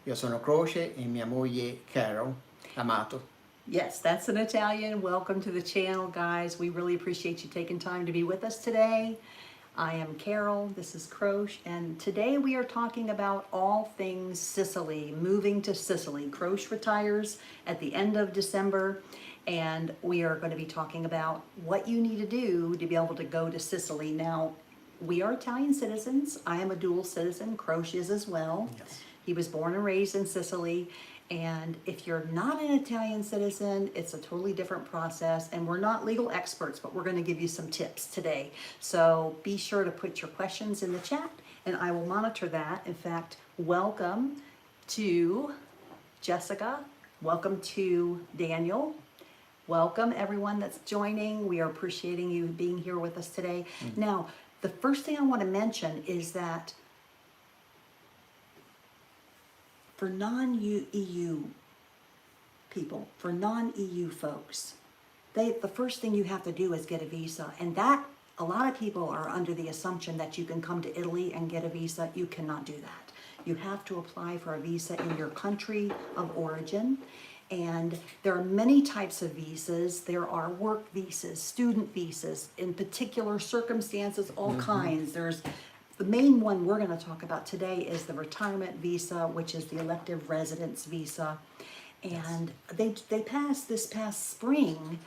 Io sono Croce e mia moglie Carol Amato. Yes, that's an Italian. Welcome to the channel, guys. We really appreciate you taking time to be with us today. I am Carol, this is Croce, and today we are talking about all things Sicily, moving to Sicily. Croce retires at the end of December, and we are going to be talking about what you need to do to be able to go to Sicily. Now, we are Italian citizens. I am a dual citizen. Croce is as well. Yes. He was born and raised in Sicily. And if you're not an Italian citizen, it's a totally different process. And we're not legal experts, but we're going to give you some tips today. So be sure to put your questions in the chat and I will monitor that. In fact, welcome to Jessica. Welcome to Daniel. Welcome everyone that's joining. We are appreciating you being here with us today. Now, the first thing I want to mention is that for non-EU people, for non-EU folks, the first thing you have to do is get a visa. And that, a lot of people are under the assumption that you can come to Italy and get a visa. You cannot do that. You have to apply for a visa in your country of origin. And there are many types of visas. There are work visas, student visas, in particular circumstances, all kinds. There's the main one we're going to talk about today is the retirement visa, which is the elective residence visa. And they passed this past spring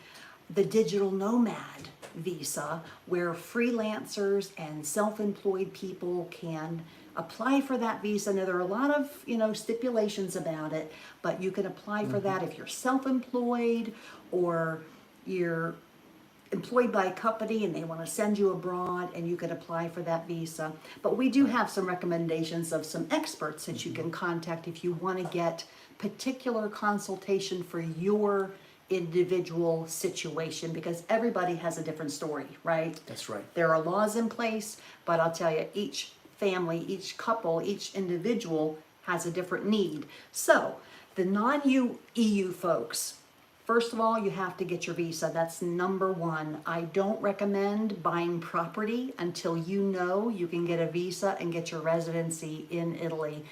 the digital nomad visa, where freelancers and self-employed people can apply for that visa. Now, there are a lot of, stipulations about it, but you can apply for that if you're self-employed or you're employed by a company and they want to send you abroad, and you can apply for that visa. But we do have some recommendations of some experts that you can contact if you want to get particular consultation for your individual situation, because everybody has a different story, right? That's right. There are laws in place, but I'll tell you, each family, each couple, each individual has a different need. So the non-EU folks, first of all, you have to get your visa. That's number one. I don't recommend buying property until you know you can get a visa and get your residency in Italy.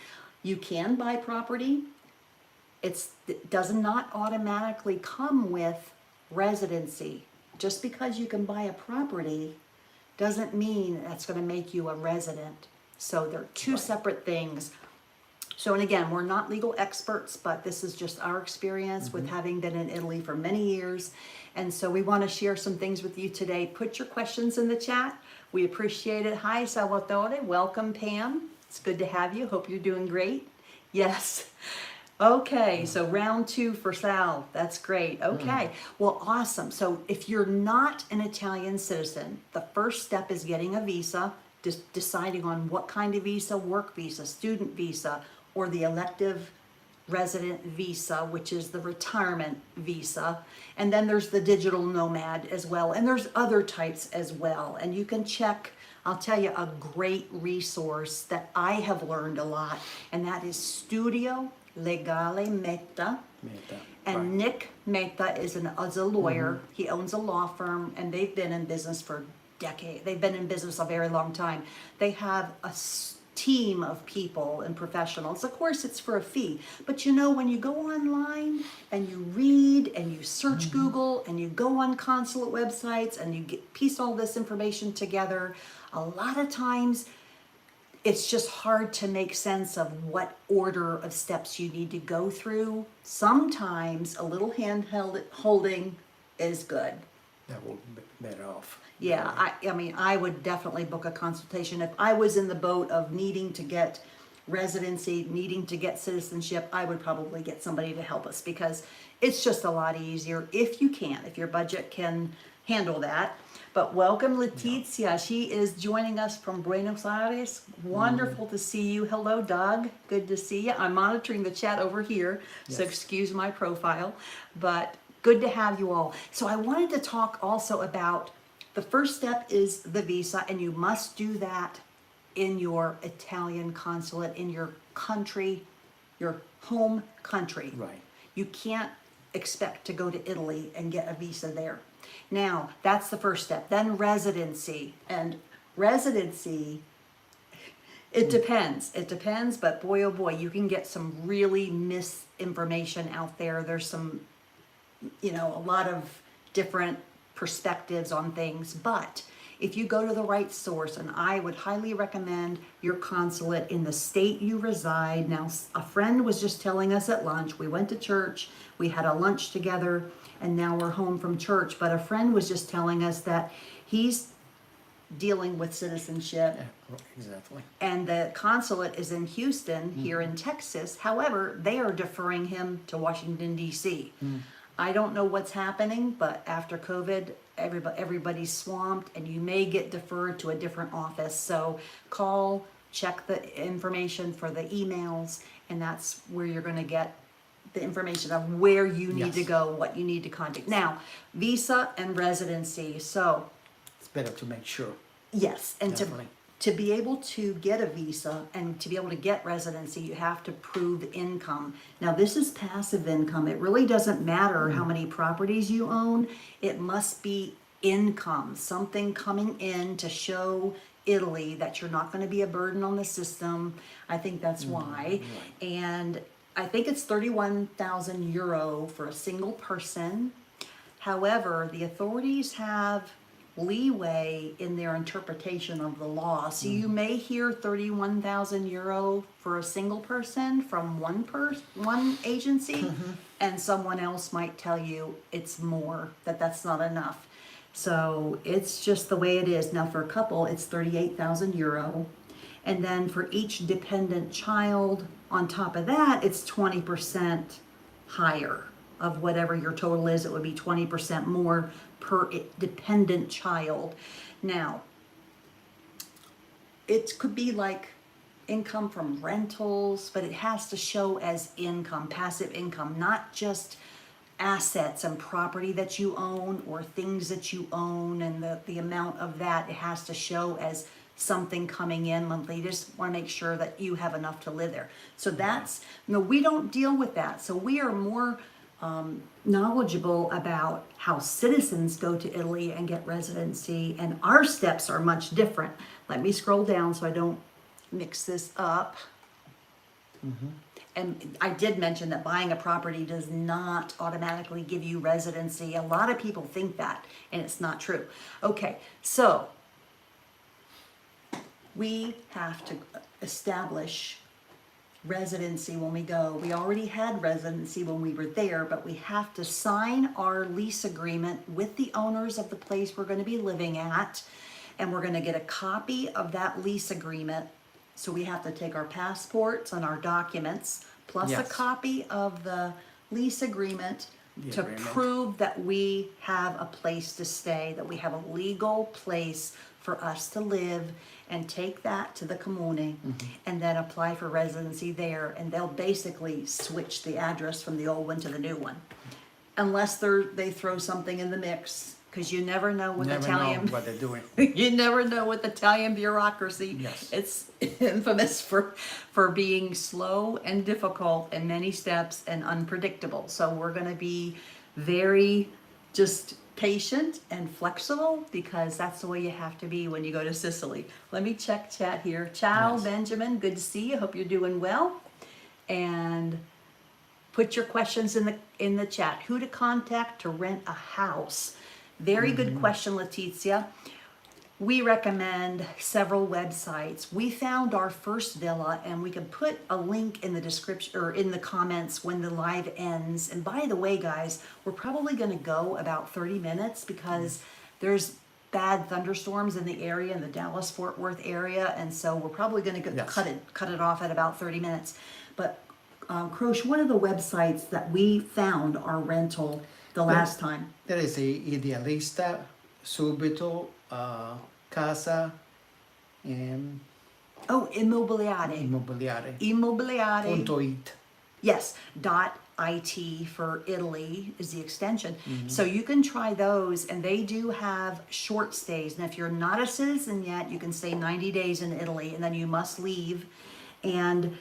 You can buy property. It does not automatically come with residency. Just because you can buy a property doesn't mean that's going to make you a resident. So they're two separate things. So, and again, we're not legal experts, but this is just our experience with having been in Italy for many years. And so we want to share some things with you today. Put your questions in the chat. We appreciate it. Hi, Salvatore. Welcome, Pam. It's good to have you. Hope you're doing great. Yes. Okay, so round two for Sal. That's great. Okay, well, awesome. So if you're not an Italian citizen, the first step is getting a visa, just deciding on what kind of visa, work visa, student visa, or the elective resident visa, which is the retirement visa. And then there's the digital nomad as well. And there's other types as well. And you can check, I'll tell you a great resource that I have learned a lot, and that is Studio Legale Meta. And Nick Meta is a lawyer. He owns a law firm, and they've been in business for decades. They've been in business a very long time. They have a team of people and professionals. Of course, it's for a fee, but when you go online and you read and you search Google and you go on consulate websites and you piece all this information together, a lot of times it's just hard to make sense of what order of steps you need to go through. Sometimes a little holding is good. That will be better off. Yeah, I mean, I would definitely book a consultation. If I was in the boat of needing to get residency, needing to get citizenship, I would probably get somebody to help us, because it's just a lot easier if you can, if your budget can handle that. But welcome, Letizia. She is joining us from Buenos Aires. Wonderful to see you. Hello, Doug. Good to see you. I'm monitoring the chat over here, so excuse my profile, but good to have you all. So I wanted to talk also about the first step is the visa, and you must do that in your Italian consulate, in your country, your home country. Right. You can't expect to go to Italy and get a visa there. Now, that's the first step. Then residency. And residency It depends. It depends, but boy, oh boy, you can get some really misinformation out there. There's some, a lot of different perspectives on things, but if you go to the right source, and I would highly recommend your consulate in the state you reside. Now, a friend was just telling us at lunch, we went to church, we had a lunch together, and now we're home from church, but a friend was just telling us that he's dealing with citizenship. Yeah, exactly. And the consulate is in Houston, here in Texas. However, they are deferring him to Washington, D.C. I don't know what's happening, but after COVID, everybody's swamped, and you may get deferred to a different office. So call, check the information for the emails, and that's where you're going to get the information of where you need to go, what you need to contact. Now, visa and residency. So It's better to make sure. yes, and Definitely. to be able to get a visa and to be able to get residency, you have to prove income. Now, this is passive income. It really doesn't matter how many properties you own. It must be income, something coming in to show Italy that you're not going to be a burden on the system. I think that's why. And I think it's 31,000 euro for a single person. However, the authorities have leeway in their interpretation of the law. So you may hear 31,000 euro for a single person from one agency, and someone else might tell you it's more, that's not enough. So it's just the way it is. Now for a couple, it's 38,000 euro. And then for each dependent child, on top of that, it's 20% higher of whatever your total is. It would be 20% more per dependent child. Now, it could be like income from rentals, but it has to show as income, passive income, not just assets and property that you own or things that you own and the amount of that. It has to show as something coming in monthly. You just want to make sure that you have enough to live there. So that's, we don't deal with that. So we are more knowledgeable about how citizens go to Italy and get residency, and our steps are much different. Let me scroll down so I don't mix this up. And I did mention that buying a property does not automatically give you residency. A lot of people think that, and it's not true. Okay, so we have to establish residency when we go. We already had residency when we were there, but we have to sign our lease agreement with the owners of the place we're going to be living at, and we're going to get a copy of that lease agreement. So we have to take our passports and our documents, plus a copy of the lease agreement to prove that we have a place to stay, that we have a legal place for us to live, and take that to the comune and then apply for residency there. And they'll basically switch the address from the old one to the new one, unless they throw something in the mix, because you never know with Italian. Know what they're doing. You never know with Italian bureaucracy. Yes. It's infamous for being slow and difficult and many steps and unpredictable. So we're going to be very just patient and flexible, because that's the way you have to be when you go to Sicily. Let me check chat here. Ciao, Yes. Benjamin. Good to see you. Hope you're doing well. And put your questions in the chat. Who to contact to rent a house? Very good question, Letizia. We recommend several websites. We found our first villa, and we can put a link in the description or in the comments when the live ends. And by the way, guys, we're probably going to go about 30 minutes because there's bad thunderstorms in the area, in the Dallas-Fort Worth area, and so we're probably going to cut it off at about 30 minutes. But Croce, one of the websites that we found our rental the last time. There is a Idealista, Subito, Casa, and Oh, Immobiliare. Immobiliare. .it. Yes, .it for Italy is the extension. So you can try those, and they do have short stays. And if you're not a citizen yet, you can stay 90 days in Italy, and then you must leave. And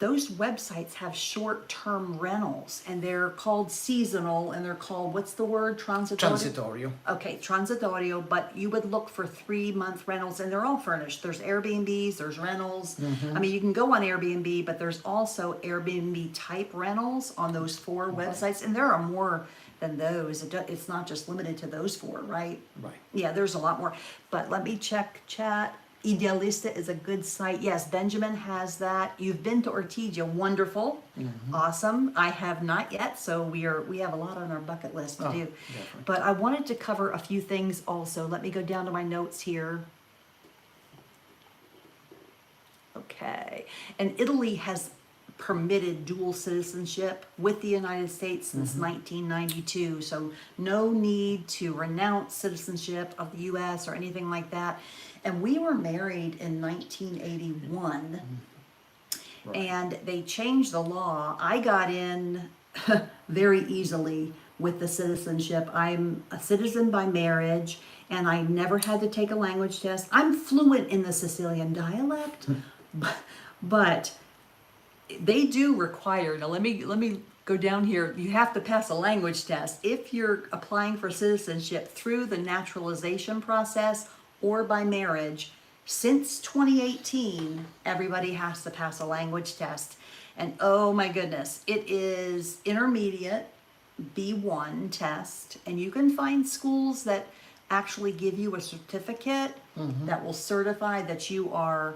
those websites have short-term rentals, and they're called seasonal, and they're called, what's the word, Transitorio. Okay, transitorio, but you would look for 3-month rentals, and they're all furnished. There's Airbnbs, there's rentals. I mean, you can go on Airbnb, but there's also Airbnb type rentals on those 4 websites, and there are more than those. It's not just limited to those 4, right? Right. Yeah, there's a lot more. But let me check chat. Idealista is a good site. Yes, Benjamin has that. You've been to Ortigia. Wonderful. Awesome. I have not yet, so we have a lot on our bucket list to do. Definitely. But I wanted to cover a few things also. Let me go down to my notes here. Okay. And Italy has permitted dual citizenship with the United States since 1992. So no need to renounce citizenship of the U.S. or anything like that. And we were married in 1981. Right. And they changed the law. I got in very easily with the citizenship. I'm a citizen by marriage, and I never had to take a language test. I'm fluent in the Sicilian dialect, but they do require, now let me go down here. You have to pass a language test if you're applying for citizenship through the naturalization process or by marriage. Since 2018, everybody has to pass a language test. And oh my goodness, it is intermediate B1 test. And you can find schools that actually give you a certificate that will certify that you are,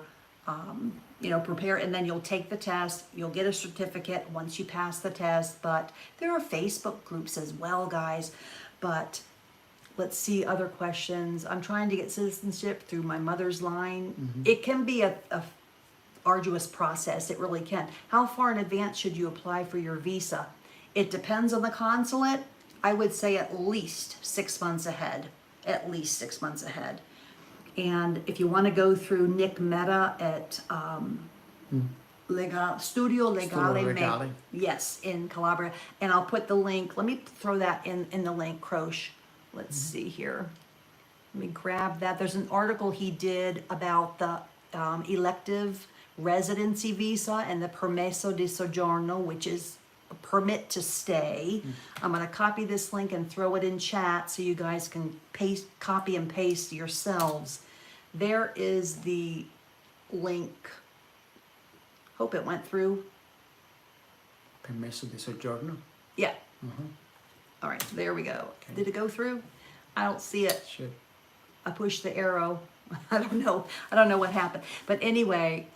prepared. And then you'll take the test, you'll get a certificate once you pass the test. But there are Facebook groups as well, guys. But let's see other questions. I'm trying to get citizenship through my mother's line. It can be a arduous process. It really can. How far in advance should you apply for your visa? It depends on the consulate. I would say at least 6 months ahead. At least 6 months ahead. And if you want to go through Nick Meta at Studio Legale. Yes, in Calabria. And I'll put the link. Let me throw that in the link, Croce. Let's see here. Let me grab that. There's an article he did about the elective residency visa and the permesso di soggiorno, which is a permit to stay. I'm going to copy this link and throw it in chat so you guys can copy and paste yourselves. There is the link. Hope it went through. Permesso di soggiorno? Yeah. All right, there we go. Okay. Did it go through? I don't see it. Should. I pushed the arrow. I don't know what happened. But anyway,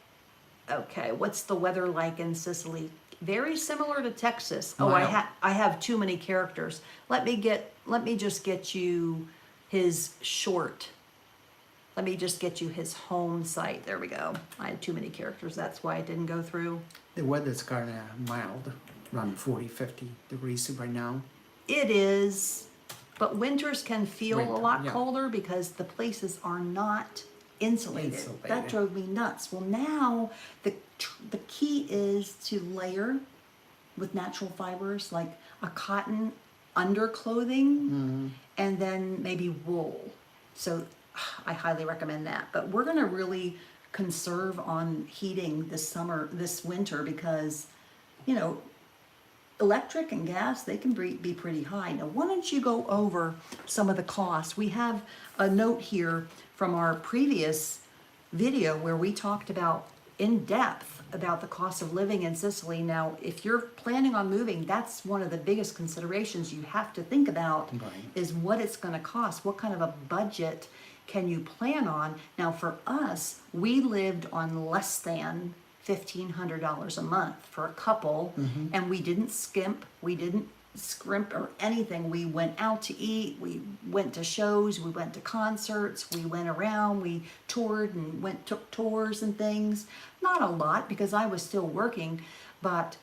okay, what's the weather like in Sicily? Very similar to Texas. Oh, I have too many characters. Let me just get you his short. Let me just get you his home site. There we go. I had too many characters. That's why it didn't go through. The weather's kind of mild, around 40, 50 degrees right now. It is, but winters can feel a lot yeah. colder because the places are not insulated. That drove me nuts. Well, now the key is to layer with natural fibers like a cotton underclothing and then maybe wool. So I highly recommend that. But we're going to really conserve on heating this winter because, electric and gas, they can be pretty high. Now, why don't you go over some of the costs? We have a note here from our previous video where we talked about in depth about the cost of living in Sicily. Now, if you're planning on moving, that's one of the biggest considerations you have to think about is what it's going to cost. What kind of a budget can you plan on? Now, for us, we lived on less than $1,500 a month for a couple, and we didn't skimp, we didn't scrimp or anything. We went out to eat, we went to shows, we went to concerts, we went around, we toured and took tours and things. Not a lot because I was still working, but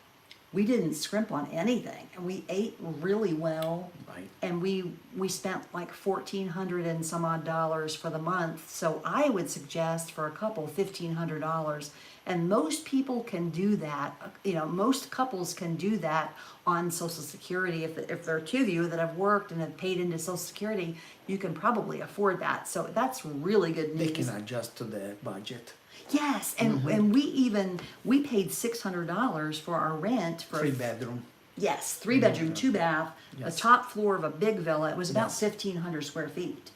we didn't scrimp on anything, and we ate really well, and we spent like $1,400 and some odd dollars for the month. So I would suggest for a couple $1,500. And most people can do that. Most couples can do that on Social Security. If there are two of you that have worked and have paid into Social Security, you can probably afford that. So that's really good news. They can adjust to the budget. Yes, and we paid $600 for our rent for 3-bedroom. yes, 3-bedroom, 2-bath, Yes. a top floor of a big villa. It was about Yes. 1,500 square feet.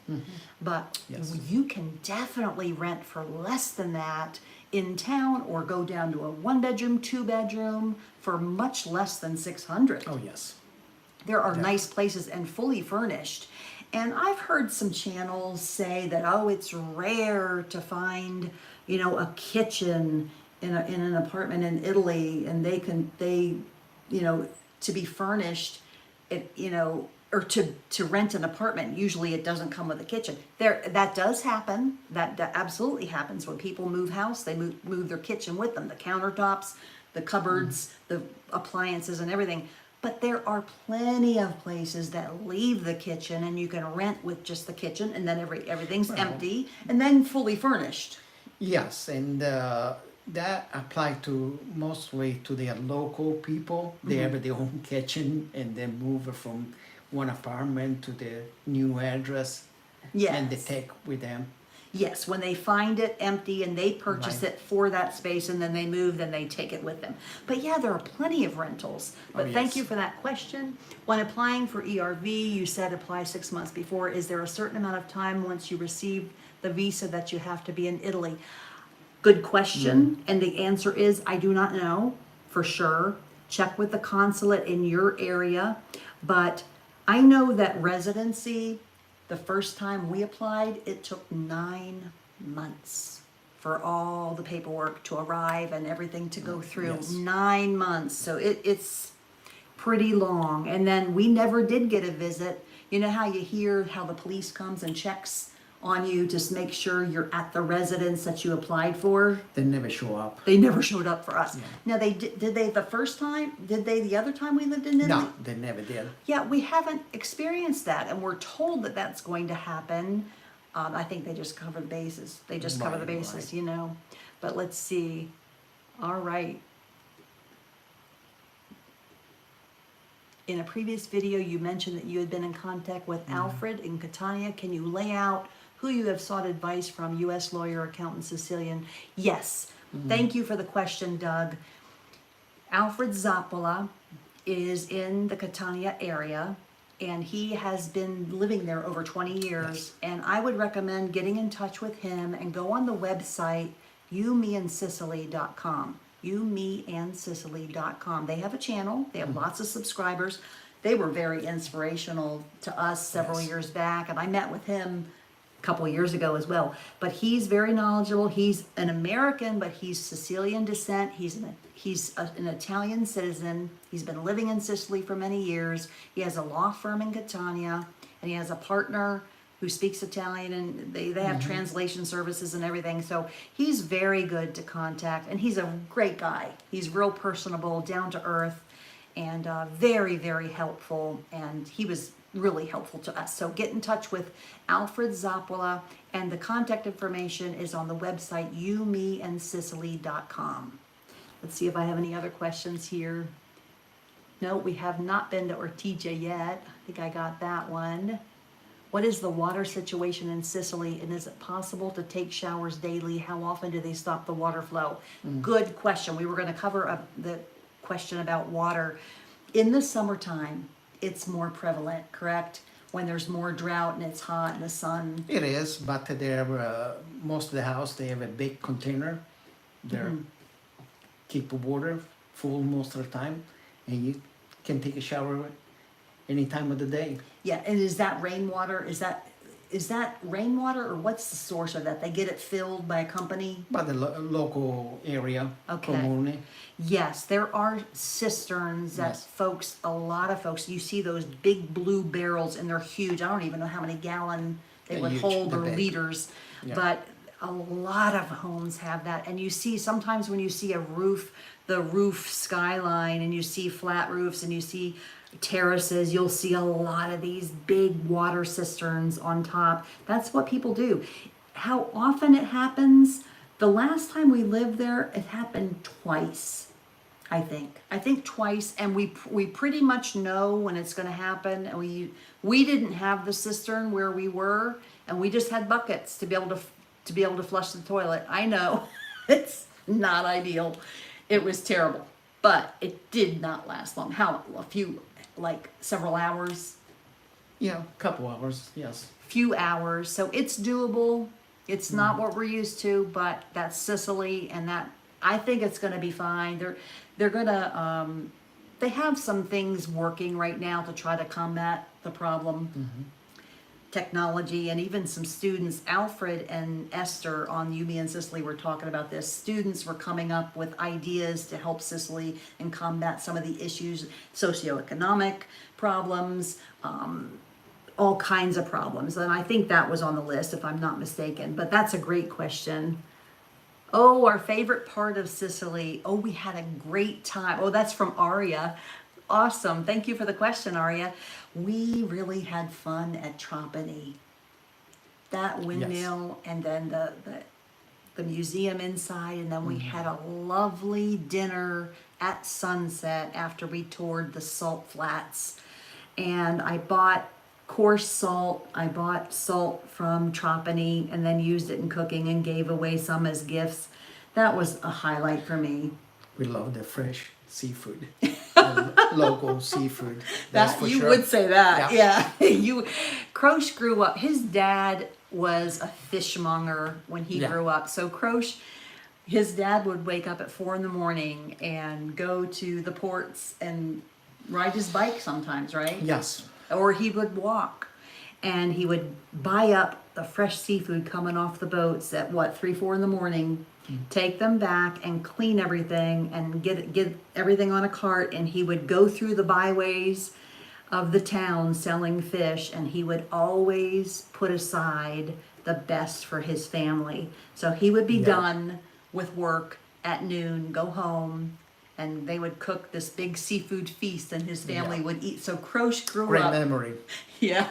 But Yes. you can definitely rent for less than that in town, or go down to a 1-bedroom, 2-bedroom for much less than 600. Oh, yes. There are Yeah. nice places and fully furnished. And I've heard some channels say that, oh, it's rare to find, a kitchen in an apartment in Italy, and to be furnished, or to rent an apartment. Usually it doesn't come with a kitchen. That does happen. That absolutely happens when people move house. They move their kitchen with them, the countertops, the cupboards, the appliances, and everything. But there are plenty of places that leave the kitchen, and you can rent with just the kitchen, and then everything's Well. empty, and then fully furnished. Yes, and that applies to mostly to the local people. They have their own kitchen and they move from one apartment to the new address. And they Yes. take with them. Yes, when they find it empty and they purchase Right. it for that space, and then they move, then they take it with them. But yeah, there are plenty of rentals. But thank yes. you for that question. When applying for ERV, you said apply 6 months before. Is there a certain amount of time once you receive the visa that you have to be in Italy? Good question. And the answer is I do not know for sure. Check with the consulate in your area. But I know that residency, the first time we applied, it took 9 months for all the paperwork to arrive and everything to go through. Yes. 9 months. So it's pretty long. And then we never did get a visit. You know how you hear how the police comes and checks on you to make sure you're at the residence that you applied for? They never show up. They never showed up for us. Now, did they the first time? Did they the other time we lived in Italy? No, they never did. Yeah, we haven't experienced that, and we're told that that's going to happen. I think they just cover the bases. They just cover the Right, bases, right. But let's see. All right. In a previous video, you mentioned that you had been in contact with Alfred in Catania. Can you lay out who you have sought advice from, U.S. lawyer, accountant, Sicilian? Yes. Thank you for the question, Doug. Alfred Zappola is in the Catania area, and he has been living there over 20 years. Yes. And I would recommend getting in touch with him and go on the website youmeandsicily.com. youmeandsicily.com. They have a channel. They have lots of subscribers. They were very inspirational to us several Yes. years back, and I met with him a couple of years ago as well. But he's very knowledgeable. He's an American, but he's Sicilian descent. He's an Italian citizen. He's been living in Sicily for many years. He has a law firm in Catania, and he has a partner who speaks Italian, and they have translation services and everything. So he's very good to contact, and he's a great guy. He's real personable, down to earth, and very, very helpful. And he was really helpful to us. So get in touch with Alfred Zappola, and the contact information is on the website youmeandsicily.com. Let's see if I have any other questions here. No, we have not been to Ortigia yet. I think I got that one. What is the water situation in Sicily, and is it possible to take showers daily? How often do they stop the water flow? Good question. We were going to cover the question about water. In the summertime, it's more prevalent, correct? When there's more drought and it's hot and the sun. It is, but they have, most of the house, they have a big container. They keep the water full most of the time, and you can take a shower any time of the day. Yeah, and is that rainwater? Is that rainwater, or what's the source of that? They get it filled by a company? By the local area, Okay. comune. Yes, there are cisterns that Yes. a lot of folks, you see those big blue barrels, and they're huge. I don't even know how many gallon they They're would huge, hold, they're or big. liters. Yeah. But a lot of homes have that. And you see, sometimes when you see a roof, the roof skyline, and you see flat roofs and you see terraces, you'll see a lot of these big water cisterns on top. That's what people do. How often it happens? The last time we lived there, it happened twice, I think. I think twice, and we pretty much know when it's going to happen. And we didn't have the cistern where we were, and we just had buckets to be able to flush the toilet. I know. It's not ideal. It was terrible, but it did not last long. How, a few, like several hours? Yeah, couple hours, yes. Few hours, so it's doable. It's not what we're used to, but that's Sicily, and that, I think it's going to be fine. They're gonna they have some things working right now to try to combat the problem. Technology, and even some students, Alfred and Esther on UB in Sicily were talking about this. Students were coming up with ideas to help Sicily and combat some of the issues, socioeconomic problems, all kinds of problems. And I think that was on the list, if I'm not mistaken. But that's a great question. Oh, our favorite part of Sicily. Oh, we had a great time. Oh, that's from Aria. Awesome. Thank you for the question, Aria. We really had fun at Trapani. That windmill, and then the museum inside, and then we had a lovely dinner at sunset after we toured the salt flats. And I bought coarse salt. I bought salt from Trapani and then used it in cooking and gave away some as gifts. That was a highlight for me. We love the fresh seafood, the local seafood. That's That for you sure. would say that, yeah. Croce grew up. His dad was a fishmonger when he grew up. So Croce, his dad would wake up at 4 a.m. and go to the ports and ride his bike sometimes, right? Yes. Or he would walk, and he would buy up the fresh seafood coming off the boats at 3, 4 a.m. Take them back and clean everything and get everything on a cart, and he would go through the byways of the town selling fish, and he would always put aside the best for his family. So he would be done with work at noon, go home, and they would cook this big seafood feast, and his family would eat. So Croce grew Great up. memory. Yeah,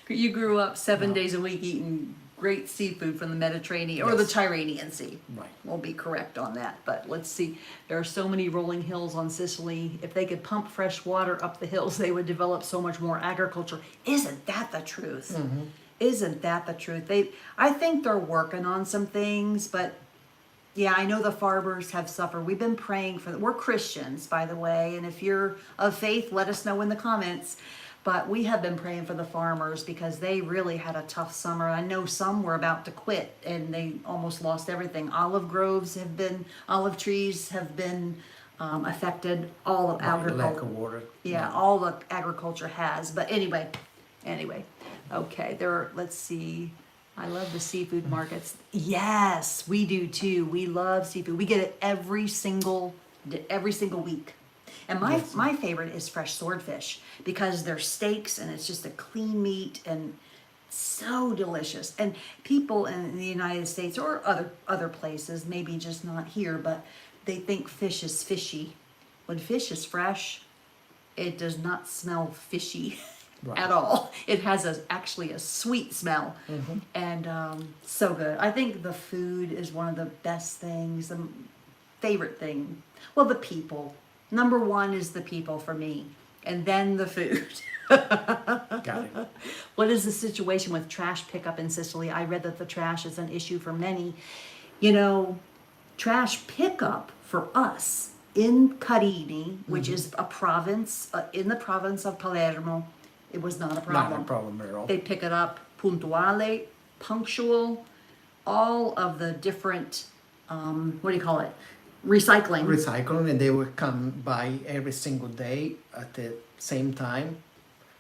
you grew up 7 days a week eating great seafood from the Mediterranean, or the Tyrrhenian Sea. Right. We'll be correct on that, but let's see. There are so many rolling hills on Sicily. If they could pump fresh water up the hills, they would develop so much more agriculture. Isn't that the truth? Isn't that the truth? I think they're working on some things, but yeah, I know the farmers have suffered. We've been praying for them. We're Christians, by the way, and if you're of faith, let us know in the comments. But we have been praying for the farmers because they really had a tough summer. I know some were about to quit and they almost lost everything. Olive trees have been affected. All of agriculture. Lack of water. Yeah, all the agriculture has. But anyway, okay. Let's see. I love the seafood markets. Yes, we do too. We love seafood. We get it every single week. And my favorite is fresh swordfish because they're steaks and it's just a clean meat and so delicious. And people in the United States or other places, maybe just not here, but they think fish is fishy. When fish is fresh, it does not smell fishy at all. It has actually a sweet smell, and so good. I think the food is one of the best things, the favorite thing. Well, the people. Number one is the people for me, and then the food. Got it. What is the situation with trash pickup in Sicily? I read that the trash is an issue for many. You know, trash pickup for us in Carini, which is a province, in the province of Palermo, it was not a problem. Not a problem at all. They pick it up puntuale, punctual, all of the different, recycling. Recycling, and they would come by every single day at the same time.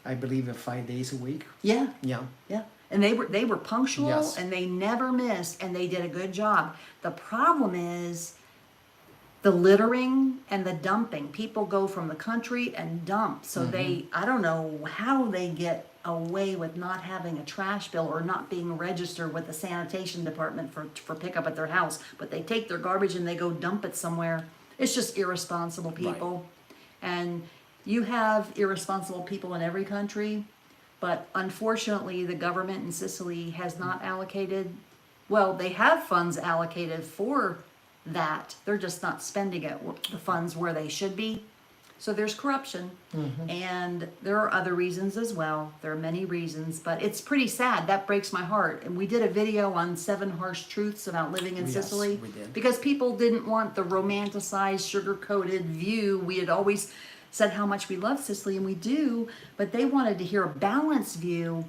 I believe 5 days a week. Yeah. Yeah. Yeah. And they were punctual, Yes. and they never missed, and they did a good job. The problem is the littering and the dumping. People go from the country and dump. So I don't know how they get away with not having a trash bill or not being registered with the sanitation department for pickup at their house, but they take their garbage and they go dump it somewhere. It's just irresponsible people. And you have irresponsible people in every country, but unfortunately the government in Sicily has not allocated, well, they have funds allocated for that. They're just not spending the funds where they should be. So there's corruption, and there are other reasons as well. There are many reasons, but it's pretty sad. That breaks my heart. And we did a video on 7 harsh truths about living in Yes, Sicily we did. because people didn't want the romanticized, sugar-coated view. We had always said how much we love Sicily, and we do, but they wanted to hear a balanced view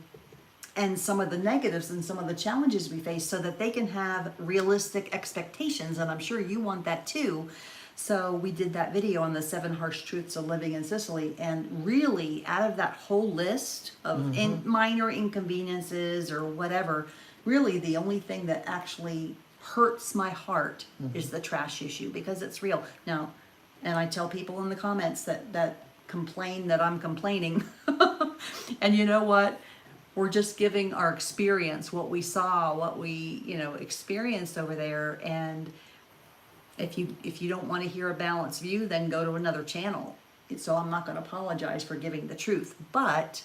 and some of the negatives and some of the challenges we face so that they can have realistic expectations. And I'm sure you want that too. So we did that video on the 7 harsh truths of living in Sicily. And really, out of that whole list of minor inconveniences or whatever, really the only thing that actually hurts my heart is the trash issue, because it's real. Now, and I tell people in the comments that complain that I'm complaining. And you know what? We're just giving our experience, what we saw, what we, experienced over there. And if you don't want to hear a balanced view, then go to another channel. So I'm not going to apologize for giving the truth. But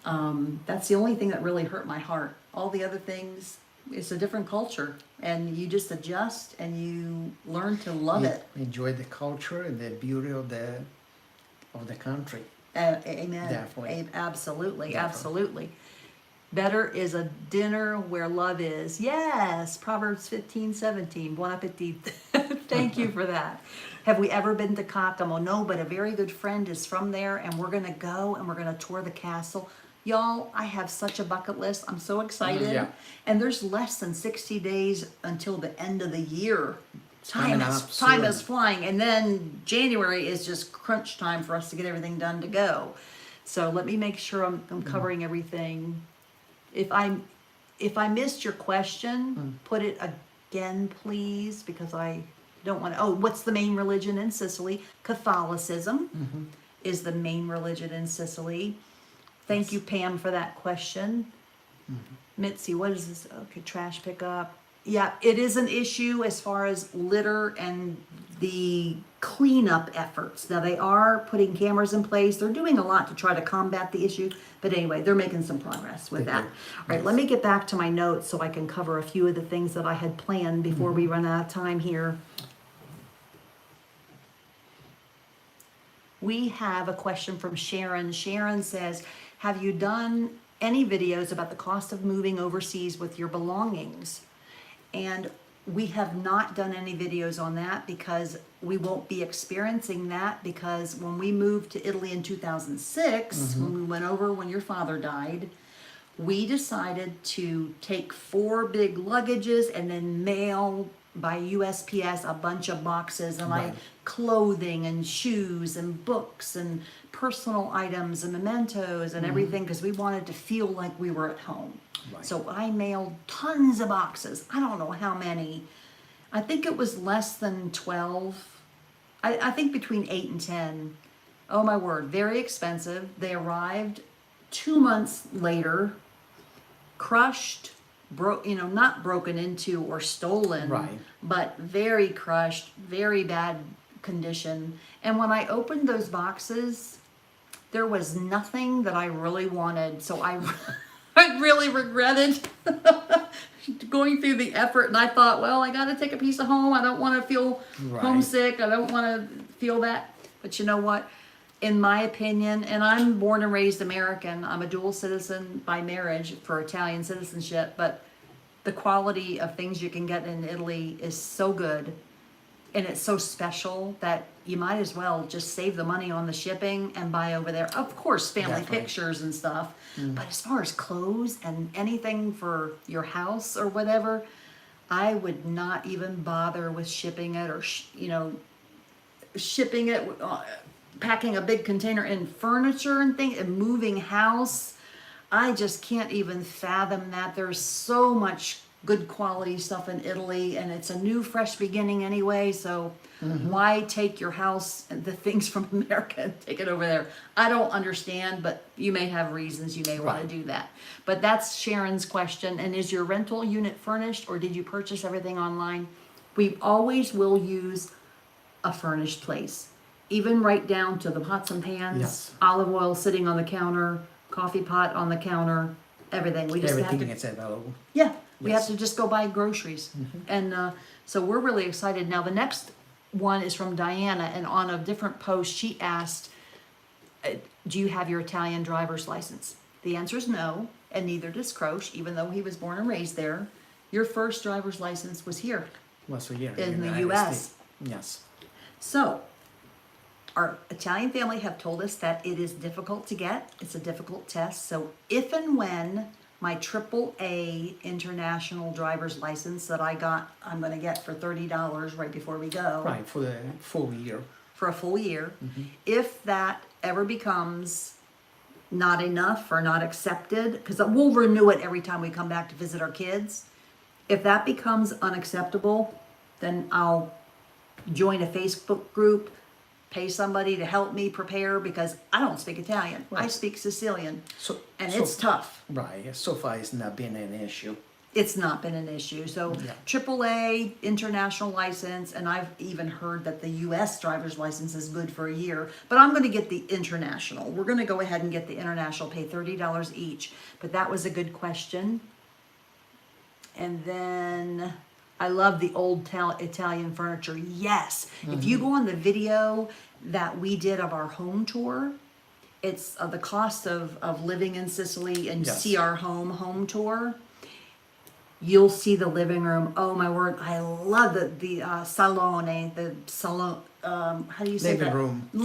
that's the only thing that really hurt my heart. All the other things, it's a different culture. And you just adjust and you learn to love it. Enjoy the culture and the beauty of the country. Amen. Definitely. Absolutely. Definitely. Absolutely. Better is a dinner where love is. Yes, Proverbs 15:17. Buon appetit. Thank you for that. Have we ever been to Cacamo? No, but a very good friend is from there, and we're going to go and we're going to tour the castle. Y'all, I have such a bucket list. I'm so excited. Yeah. And there's less than 60 days until the end of the year. Coming up Time soon. is flying. And then January is just crunch time for us to get everything done to go. So let me make sure I'm covering everything. If I missed your question, put it again, please, because I don't want to. Oh, what's the main religion in Sicily? Catholicism is the main religion in Sicily. Thank you, Pam, for that question. Mitzi, what is this? Okay, trash pickup. Yeah, it is an issue as far as litter and the cleanup efforts. Now, they are putting cameras in place. They're doing a lot to try to combat the issue. But anyway, they're making some progress with that. All right, let me get back to my notes so I can cover a few of the things that I had planned before we run out of time here. We have a question from Sharon. Sharon says, have you done any videos about the cost of moving overseas with your belongings? And we have not done any videos on that because we won't be experiencing that, because when we moved to Italy in 2006, when we went over when your father died, we decided to take 4 big luggages and then mail by USPS a bunch of boxes and Right. clothing and shoes and books and personal items and mementos and everything, because we wanted to feel like we were at home. Right. So I mailed tons of boxes. I don't know how many. I think it was less than 12. I think between 8 and 10. Oh my word, very expensive. They arrived 2 months later, crushed, not broken into or stolen, Right. but very crushed, very bad condition. And when I opened those boxes, there was nothing that I really wanted. So I really regretted going through the effort. And I thought, well, I got to take a piece of home. I don't want to feel Right. homesick. I don't want to feel that. But you know what? In my opinion, and I'm born and raised American, I'm a dual citizen by marriage for Italian citizenship, but the quality of things you can get in Italy is so good and it's so special that you might as well just save the money on the shipping and buy over there. Of course, family Definitely. pictures and stuff, but as far as clothes and anything for your house or whatever, I would not even bother with shipping it or, shipping it, packing a big container in furniture and things, and moving house. I just can't even fathom that. There's so much good quality stuff in Italy, and it's a new, fresh beginning anyway. So why take your house and the things from America and take it over there? I don't understand, but you may have reasons you may want to do that. But that's Sharon's question. And is your rental unit furnished, or did you purchase everything online? We always will use a furnished place, even right down to the pots and pans, Yes. olive oil sitting on the counter, coffee pot on the counter, everything. We just have Everything to, is available. yeah, we have Yes. to just go buy groceries. And so we're really excited. Now the next one is from Diana, and on a different post, she asked, do you have your Italian driver's license? The answer is no, and neither does Croce, even though he was born and raised there. Your first driver's license was here Was a year in the United US. States. Yes. So, our Italian family have told us that it is difficult to get. It's a difficult test. So, if and when my AAA international driver's license that I got, I'm going to get for $30 right before we go. Right, for the full year. For a full year. If that ever becomes not enough or not accepted, because we'll renew it every time we come back to visit our kids. If that becomes unacceptable, then I'll join a Facebook group, pay somebody to help me prepare, because I don't speak Italian. I Right. speak Sicilian, So, and so- it's tough. Right, so far it's not been an issue. It's not been an issue. So Yeah. AAA international license, and I've even heard that the US driver's license is good for a year, but I'm going to get the international. We're going to go ahead and get the international, pay $30 each. But that was a good question. And then I love the old Italian furniture. Yes. If you go on the video that we did of our home tour, it's the cost of living in Sicily, and Yes. see our home tour. You'll see the living room. Oh my word! I love the salone, the salon. How do you say Living that? room. The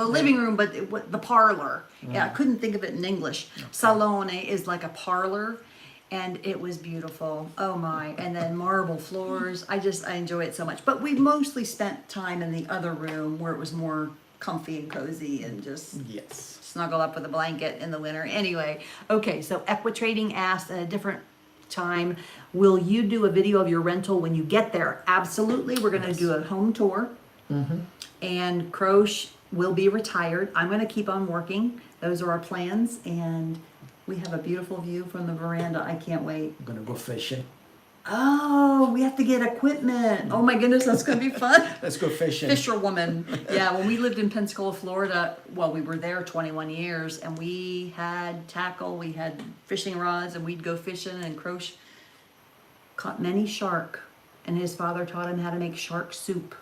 living room, but the parlor. Yeah, I couldn't think of it in English. Salone is like a parlor, and it was beautiful. Oh my! And then marble floors. I enjoy it so much. But we mostly spent time in the other room where it was more comfy and cozy and just Yes. snuggle up with a blanket in the winter. Anyway, okay, so Equitrading asked at a different time, will you do a video of your rental when you get there? Absolutely. We're going to do a home tour. And Croce will be retired. I'm going to keep on working. Those are our plans. And we have a beautiful view from the veranda. I can't wait. I'm gonna go fishing. Oh, we have to get equipment. Oh my goodness, that's going to be fun. Let's go fishing. Fisherwoman. Yeah, when we lived in Pensacola, Florida, well, we were there 21 years, and we had tackle, we had fishing rods, and we'd go fishing, and Croce caught many shark, and his father taught him how to make shark soup.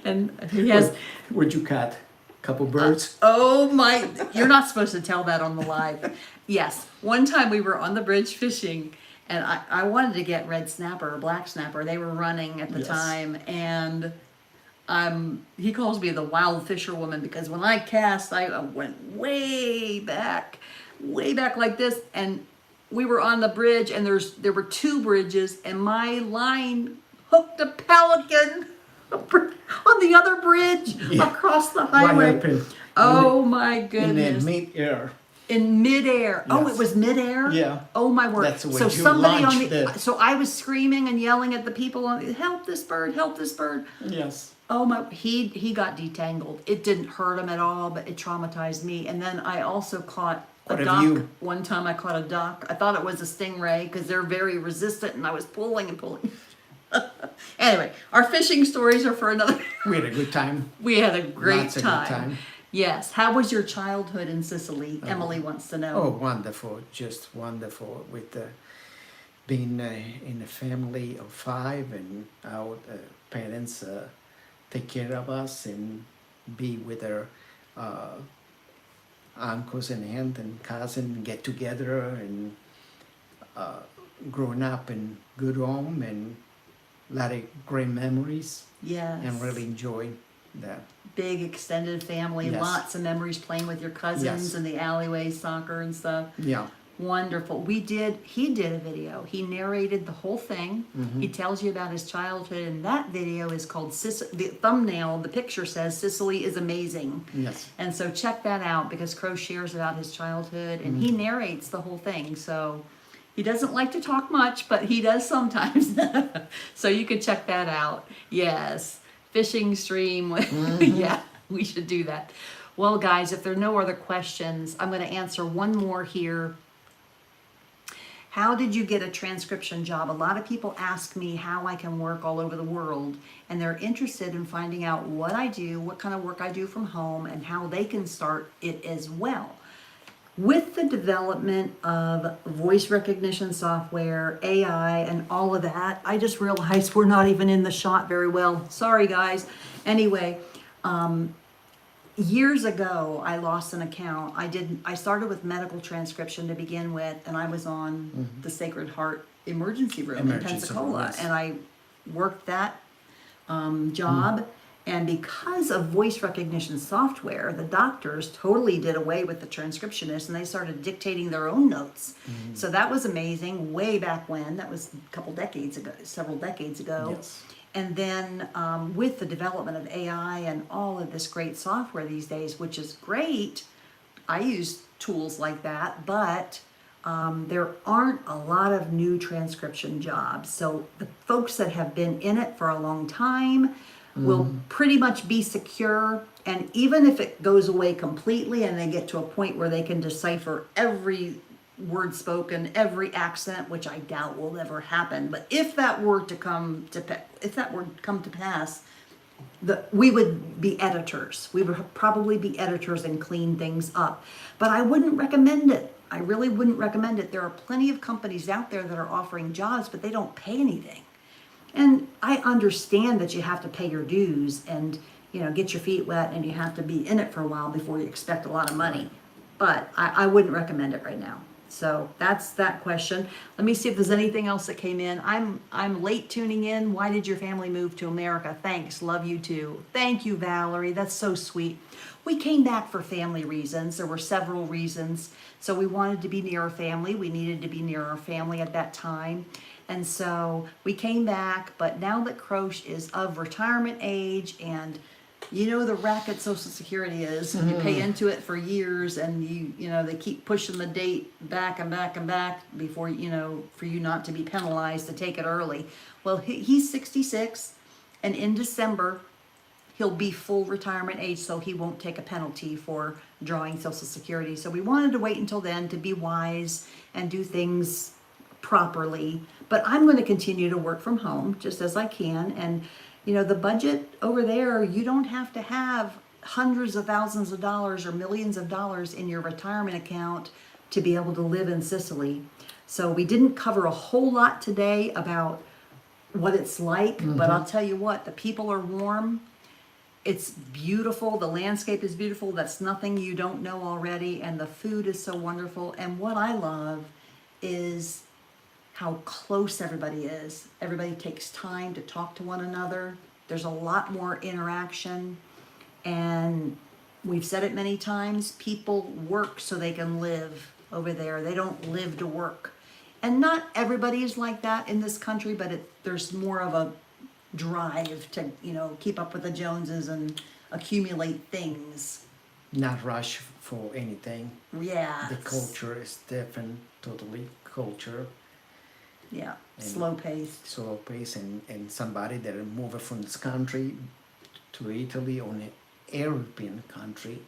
And he has, Where'd you cat? Couple birds? oh my, you're not supposed to tell that on the live. Yes, one time we were on the bridge fishing, and I wanted to get red snapper or black snapper. They were running at the Yes. time, and he calls me the wild fisherwoman, because when I cast, I went way back like this, and we were on the bridge, and there were two bridges, and my line hooked a pelican on the other bridge across the highway. Right up in, Oh my in goodness. the mid-air. In midair. Oh, Yes. it was midair? Yeah. Oh my word. That's when So you somebody on launched the the- so I was screaming and yelling at the people on, help this bird, help this bird. Yes. Oh my, he got detangled. It didn't hurt him at all, but it traumatized me. And then I also caught a What have duck. you- One time I caught a duck. I thought it was a stingray because they're very resistant, and I was pulling and pulling. Anyway, our fishing stories are for another. We had a good time. We had a great Lots of good time. time. Yes. How was your childhood in Sicily? Emily wants to know. Oh, wonderful. Just wonderful. With being in a family of 5, and our parents take care of us and be with our uncles and aunt and cousin, get together, and growing up in good home, and a lot of great memories, Yes. and really enjoy that. Big extended family, Yes. lots of memories playing with your cousins Yes. in the alleyway, soccer and stuff. Yeah. Wonderful. He did a video. He narrated the whole thing. Mm-hmm. He tells you about his childhood, and that video is called the thumbnail, the picture says Sicily is amazing. Yes. And so check that out, because Croce shares about his childhood, and Mm-hmm. he narrates the whole thing. So he doesn't like to talk much, but he does sometimes. So you can check that out. Yes. Fishing stream. Yeah, we should do that. Well, guys, if there are no other questions, I'm going to answer one more here. How did you get a transcription job? A lot of people ask me how I can work all over the world, and they're interested in finding out what I do, what kind of work I do from home, and how they can start it as well. with the development of voice recognition software, AI, and all of that, I just realized we're not even in the shot very well. Sorry, guys. Anyway, years ago, I lost an account. I started with medical transcription to begin with, and I was on the Sacred Heart emergency room in Emergency room, Pensacola, yes. and I worked that job. And because of voice recognition software, the doctors totally did away with the transcriptionist and they started dictating their own notes. So that was amazing way back when. That was a couple decades ago, several decades ago. Yes. And then with the development of AI and all of this great software these days, which is great, I use tools like that, but there aren't a lot of new transcription jobs. So the folks that have been in it for a long time will pretty much be secure. And even if it goes away completely and they get to a point where they can decipher every word spoken, every accent, which I doubt will ever happen, but if that were to come to pass, we would be editors. We would probably be editors and clean things up. But I wouldn't recommend it. I really wouldn't recommend it. There are plenty of companies out there that are offering jobs, but they don't pay anything. And I understand that you have to pay your dues and, get your feet wet and you have to be in it for a while before you expect a lot of money. But I wouldn't recommend it right now. So that's that question. Let me see if there's anything else that came in. I'm late tuning in. Why did your family move to America? Thanks. Love you too. Thank you, Valerie. That's so sweet. We came back for family reasons. There were several reasons. So we wanted to be near our family. We needed to be near our family at that time. And so we came back, but now that Croce is of retirement age and the racket Social Security is, you pay into it for years and they keep pushing the date back and back and back before, for you not to be penalized to take it early. Well, he's 66 and in December, he'll be full retirement age, so he won't take a penalty for drawing Social Security. So we wanted to wait until then to be wise and do things properly. But I'm going to continue to work from home just as I can. And, the budget over there, you don't have to have hundreds of thousands of dollars or millions of dollars in your retirement account to be able to live in Sicily. So we didn't cover a whole lot today about what it's like, but I'll tell you what, the people are warm. It's beautiful. The landscape is beautiful. That's nothing you don't know already. And the food is so wonderful. And what I love is how close everybody is. Everybody takes time to talk to one another. There's a lot more interaction. And we've said it many times, people work so they can live over there. They don't live to work. And not everybody is like that in this country, but there's more of a drive to, keep up with the Joneses and accumulate things. Not rush for anything. Yeah. The culture is different, totally culture. Yeah, slow paced. Slow pace and somebody that are moving from this country to Italy or an European country,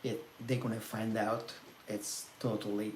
they're gonna find out it's totally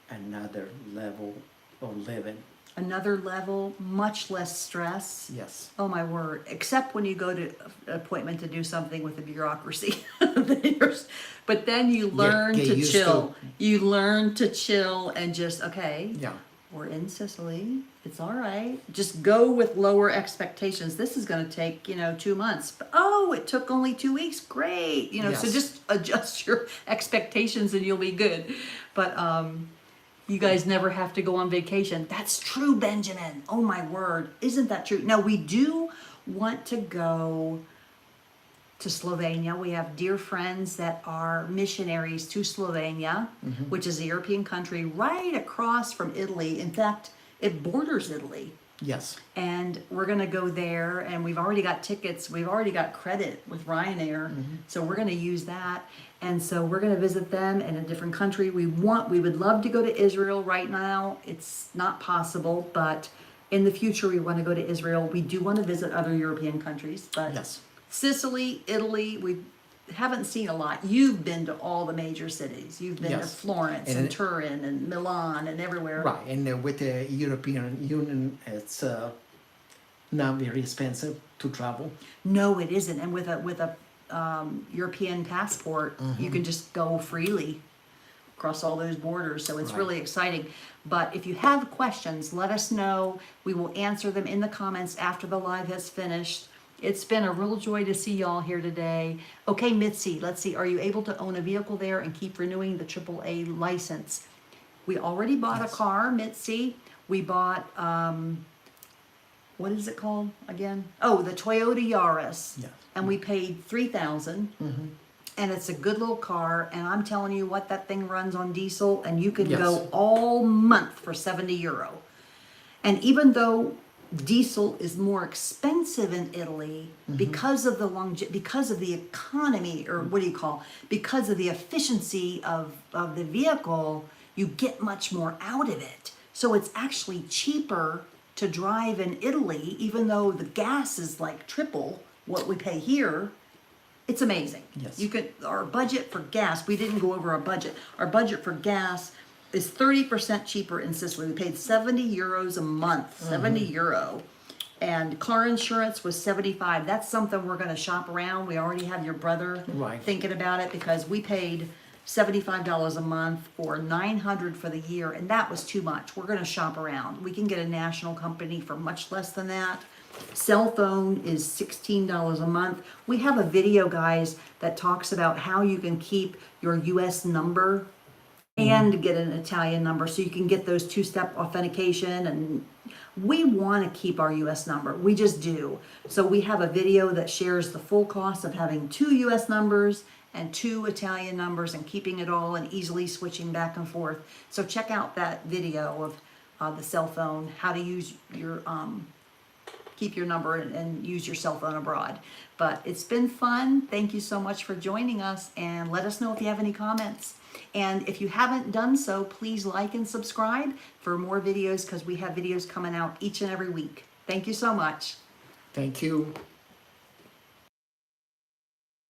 another level of living. Another level, much less stress. Yes. Oh my word! Except when you go to an appointment to do something with the bureaucracy, but then you learn get to used chill. to- You learn to chill and just Yeah. We're in Sicily. It's all right. Just go with lower expectations. This is going to take, 2 months. But, it took only 2 weeks. Great. So Yes. just adjust your expectations and you'll be good. But you guys never have to go on vacation. That's true, Benjamin. Oh my word. Isn't that true? Now we do want to go to Slovenia. We have dear friends that are missionaries to Slovenia, which is a European country right across from Italy. In fact, it borders Italy. Yes. And we're going to go there, and we've already got tickets. We've already got credit with Ryanair, so we're going to use that. And so we're going to visit them in a different country. We would love to go to Israel right now. It's not possible, but in the future we want to go to Israel. We do want to visit other European countries, but Yes. Sicily, Italy, we haven't seen a lot. You've been to all the major cities. You've been to Yes. Florence and Turin and Milan and everywhere. Right, and with the European Union, it's not very expensive to travel. No, it isn't. And with a European passport, you can just go freely. across all those borders. So it's Right. really exciting. But if you have questions, let us know. We will answer them in the comments after the live has finished. It's been a real joy to see y'all here today. Okay, Mitzi, let's see. Are you able to own a vehicle there and keep renewing the AAA license? We already bought Yes. a car, Mitzi. We bought, what is it called again? Oh, the Toyota Yaris. Yes. And we paid $3,000. And it's a good little car. And I'm telling you what, that thing runs on diesel, and you can Yes. go all month for €70. And even though diesel is more expensive in Italy because of the because of the economy, or what do you call, because of the efficiency of the vehicle, you get much more out of it. So it's actually cheaper to drive in Italy, even though the gas is like triple what we pay here. It's amazing. Yes. You could, our budget for gas, we didn't go over our budget. Our budget for gas is 30% cheaper in Sicily. We paid €70 a month, €70. And car insurance was 75. That's something we're gonna shop around. We already have your brother Right. thinking about it, because we paid $75 a month or $900 for the year, and that was too much. We're gonna shop around. We can get a national company for much less than that. Cell phone is $16 a month. We have a video, guys, that talks about how you can keep your US number and get an Italian number, so you can get those two-step authentication. And we want to keep our US number. We just do. So we have a video that shares the full cost of having 2 US numbers and 2 Italian numbers, and keeping it all and easily switching back and forth. So check out that video of the cell phone, how to use your keep your number and use your cell phone abroad. But it's been fun. Thank you so much for joining us, and let us know if you have any comments. And if you haven't done so, please like and subscribe for more videos, because we have videos coming out each and every week. Thank you so much. Thank you.